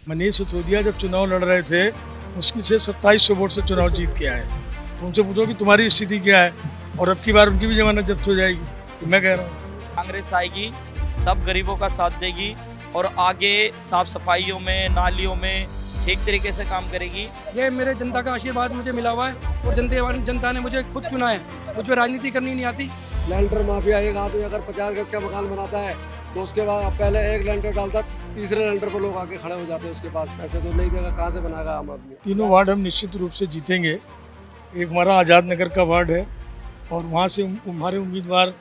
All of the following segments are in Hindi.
मनीष सिसोदिया जब चुनाव लड़ रहे थे, मुश्किल से 2700 वोट से चुनाव जीत के आए। तो उनसे पूछो कि तुम्हारी स्थिति क्या है, और अब की बार उनकी भी जमानत जब्त हो जाएगी। तो मैं कह रहा हूँ कांग्रेस आएगी, सब गरीबों का साथ देगी और आगे साफ सफाइयों में, नालियों में ठीक तरीके से काम करेगी। ये मेरे जनता का आशीर्वाद मुझे मिला हुआ है और जनता ने मुझे खुद चुना है। मुझे राजनीति करनी नहीं आती। लैंटर माफिया एक आदमी अगर 50 गज का मकान बनाता है तो उसके बाद पहले एक लैंटर डालता, तीसरे लैंटर पर लोग आके खड़े हो जाते हैं। उसके पास पैसे तो नहीं देगा, कहाँ से बनाएगा आम आदमी। तीनों वार्ड हम निश्चित रूप से जीतेंगे। एक हमारा आज़ाद नगर का वार्ड है और वहाँ से हमारे उम्मीदवार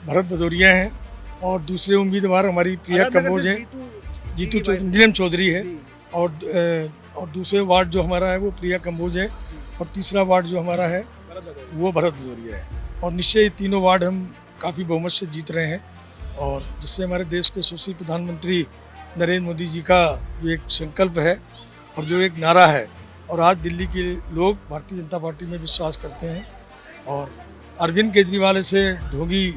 भरत भदौरिया हैं, और दूसरे उम्मीदवार हमारी प्रिया कंबोज है, जीतू नीलम चौधरी है, और दूसरे वार्ड जो हमारा है वो प्रिया कंबोज है, और तीसरा वार्ड जो हमारा है वो भरत भदौरिया है। और निश्चय ये तीनों वार्ड हम काफ़ी बहुमत से जीत रहे हैं, और जिससे हमारे देश के यशस्वी प्रधानमंत्री नरेंद्र मोदी जी का जो एक संकल्प है और जो एक नारा है, और आज दिल्ली के लोग भारतीय जनता पार्टी में विश्वास करते हैं, और अरविंद केजरीवाल से ढोंगी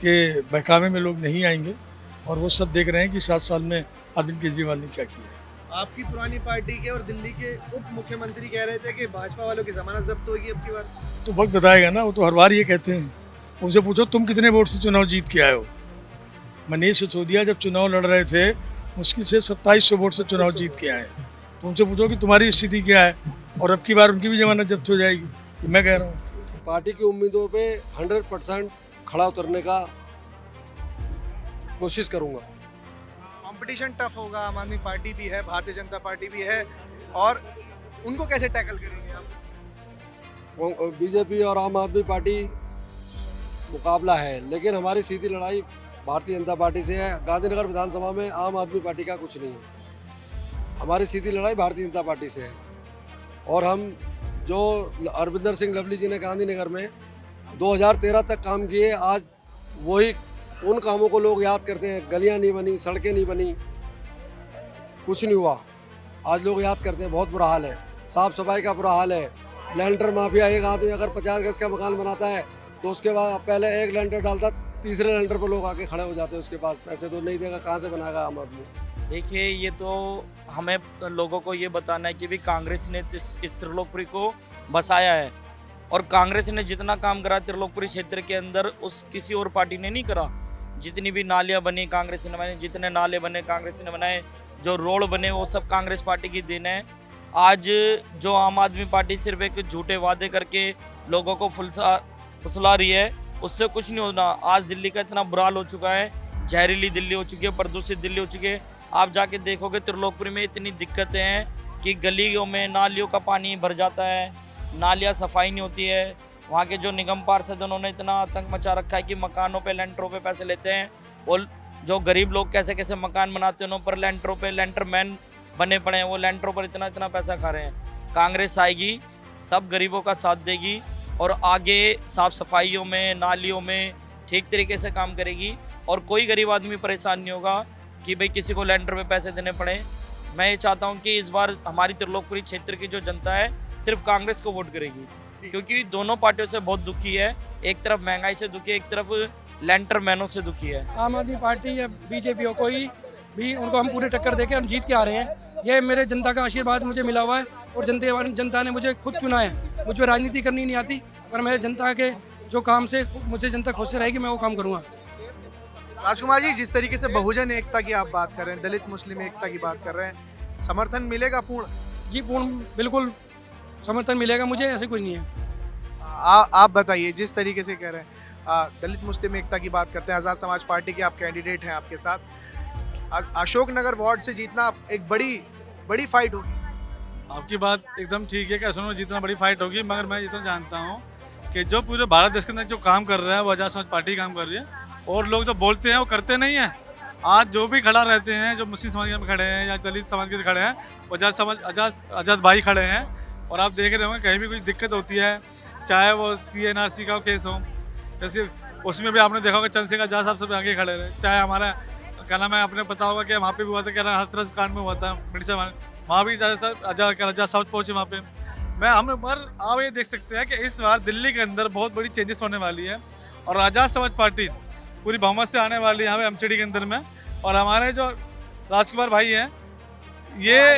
के बहकावे में लोग नहीं आएंगे, और वो सब देख रहे हैं कि 7 साल में अरविंद केजरीवाल ने क्या किया है। आपकी पुरानी पार्टी के और दिल्ली के उप मुख्यमंत्री कह रहे थे कि भाजपा वालों की जमानत जब्त होगी अब की बार। तो वक्त बताएगा ना, वो तो हर बार ये कहते हैं। उनसे पूछो तुम कितने वोट से चुनाव जीत के आए हो। मनीष सिसोदिया जब चुनाव लड़ रहे थे, मुश्किल से 2700 वोट से चुनाव जीत के आए। तो उनसे पूछो कि तुम्हारी स्थिति क्या है, और अब की बार उनकी भी जमानत जब्त हो जाएगी। तो मैं कह रहा हूँ पार्टी की उम्मीदों पे 100% खड़ा उतरने का कोशिश करूंगा। कंपटीशन टफ होगा, आम आदमी पार्टी भी है, भारतीय जनता पार्टी भी है, और उनको कैसे टैकल करेंगे आप? बीजेपी और आम आदमी पार्टी मुकाबला है, लेकिन हमारी सीधी लड़ाई भारतीय जनता पार्टी से है। गांधीनगर विधानसभा में आम आदमी पार्टी का कुछ नहीं है। हमारी सीधी लड़ाई भारतीय जनता पार्टी से है, और हम जो अरविंदर सिंह लवली जी ने गांधीनगर में 2013 तक काम किए, आज वही उन कामों को लोग याद करते हैं। गलियां नहीं बनी, सड़कें नहीं बनी, कुछ नहीं हुआ, आज लोग याद करते हैं। बहुत बुरा हाल है, साफ सफाई का बुरा हाल है। लैंटर माफिया एक आदमी अगर 50 गज का मकान बनाता है तो उसके बाद पहले एक लैंटर डालता, तीसरे लैंटर पर लोग आके खड़े हो जाते हैं। उसके पास पैसे तो नहीं देगा, कहाँ से बनाएगा आम आदमी। देखिए, ये तो हमें लोगों को ये बताना है कि भी कांग्रेस ने इस त्रिलोकपुरी को बसाया है, और कांग्रेस ने जितना काम करा त्रिलोकपुरी क्षेत्र के अंदर उस किसी और पार्टी ने नहीं करा। जितनी भी नालियाँ बनी कांग्रेस ने बनाई, जितने नाले बने कांग्रेस ने बनाए, जो रोड बने वो सब कांग्रेस पार्टी की देन है। आज जो आम आदमी पार्टी सिर्फ एक झूठे वादे करके लोगों को फुसला रही है, उससे कुछ नहीं होना। आज दिल्ली का इतना बुरा हाल हो चुका है, जहरीली दिल्ली हो चुकी है, प्रदूषित दिल्ली हो चुकी है। आप जाके देखोगे त्रिलोकपुरी में इतनी दिक्कतें हैं कि गलियों में नालियों का पानी भर जाता है, नालियाँ सफाई नहीं होती है। वहाँ के जो निगम पार्षद उन्होंने इतना आतंक मचा रखा है कि मकानों पे लेंटरों पे पैसे लेते हैं, और जो गरीब लोग कैसे कैसे मकान बनाते हैं उन पर लेंटरों पे लेंटरमैन बने पड़े हैं, वो लेंटरों पर इतना इतना पैसा खा रहे हैं। कांग्रेस आएगी, सब गरीबों का साथ देगी, और आगे साफ सफाइयों में, नालियों में ठीक तरीके से काम करेगी, और कोई गरीब आदमी परेशान नहीं होगा कि भाई किसी को लेंटर पे पैसे देने पड़े। मैं ये चाहता हूँ कि इस बार हमारी त्रिलोकपुरी क्षेत्र की जो जनता है सिर्फ कांग्रेस को वोट करेगी, क्योंकि दोनों पार्टियों से बहुत दुखी है। एक तरफ महंगाई से दुखी है, एक तरफ लेंटर मैनों से दुखी है। आम आदमी पार्टी या बीजेपी हो, कोई भी, उनको हम पूरे टक्कर देके हम जीत के आ रहे हैं। ये मेरे जनता का आशीर्वाद मुझे मिला हुआ है, और जनता ने मुझे खुद चुना है। मुझे राजनीति करनी नहीं आती, पर मेरे जनता के जो काम से मुझे जनता खुश रहेगी, मैं वो काम करूँगा। राजकुमार जी, जिस तरीके से बहुजन एकता की आप बात कर रहे हैं, दलित मुस्लिम एकता की बात कर रहे हैं, समर्थन मिलेगा पूर्ण? जी पूर्ण, बिल्कुल समर्थन मिलेगा मुझे, ऐसे कुछ नहीं है। आप बताइए, जिस तरीके से कह रहे हैं दलित मुस्लिम एकता की बात करते हैं, आज़ाद समाज पार्टी के आप कैंडिडेट हैं, आपके साथ अशोकनगर वार्ड से जीतना एक बड़ी फाइट होगी। आपकी बात एकदम ठीक है कि असम में जितना बड़ी फाइट होगी, मगर मैं जितना जानता हूँ कि जो पूरे भारत देश के अंदर जो काम कर रहा है वो आज़ाद समाज पार्टी काम कर रही है, और लोग जो बोलते हैं वो करते नहीं हैं। आज जो भी खड़ा रहते हैं, जो मुस्लिम समाज में खड़े हैं या दलित समाज के खड़े हैं, वो आज़ाद भाई खड़े हैं। और आप देख रहे होंगे कहीं भी कोई दिक्कत होती है, चाहे वो CNRC का केस हो, जैसे उसमें भी आपने देखा होगा चंद्रशेखर आज़ाद साहब सब आगे खड़े रहे। चाहे हमारा क्या नाम है, आपने पता होगा कि वहाँ पे भी हुआ था, क्या नाम हाथरस कांड में हुआ था मेडिसा, वहाँ भी आज़ाद साहब पहुँचे वहाँ पे। पर आप ये देख सकते हैं कि इस बार दिल्ली के अंदर बहुत बड़ी चेंजेस होने वाली है, और आज़ाद समाज पार्टी पूरी बहुमत से आने वाली है यहाँ पे MCD के अंदर में। और हमारे जो राजकुमार भाई हैं, ये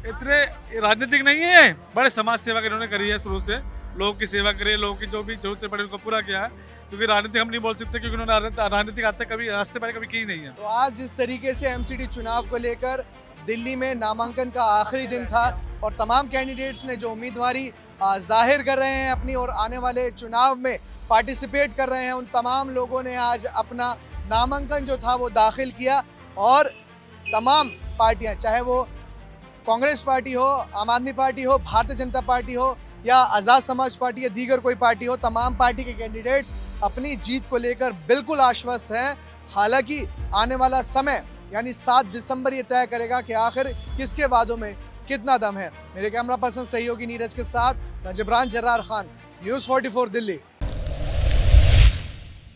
इतने राजनीतिक नहीं है, बड़े समाज सेवा की इन्होंने करी है शुरू से, लोगों की सेवा करी है, लोगों की जो भी जरूरतें पड़ी उनको पूरा किया है। क्योंकि राजनीति हम नहीं बोल सकते क्योंकि उन्होंने राजनीतिक आज तक कभी आज से पहले कभी की नहीं है। तो आज जिस तरीके से एमसीडी चुनाव को लेकर दिल्ली में नामांकन का आखिरी दिन था और तमाम कैंडिडेट्स ने जो उम्मीदवारी जाहिर कर रहे हैं अपनी और आने वाले चुनाव में पार्टिसिपेट कर रहे हैं, उन तमाम लोगों ने आज अपना नामांकन जो था वो दाखिल किया और तमाम पार्टियां, चाहे वो कांग्रेस पार्टी हो, आम आदमी पार्टी हो, भारतीय जनता पार्टी हो या आज़ाद समाज पार्टी या दीगर कोई पार्टी हो, तमाम पार्टी के कैंडिडेट्स अपनी जीत को लेकर बिल्कुल आश्वस्त हैं। हालांकि आने वाला समय यानी 7 दिसंबर ये तय करेगा कि आखिर किसके वादों में कितना दम है। मेरे कैमरा पर्सन सहयोगी नीरज के साथ मैं जिब्रान जर्रार खान, न्यूज़ 44 दिल्ली।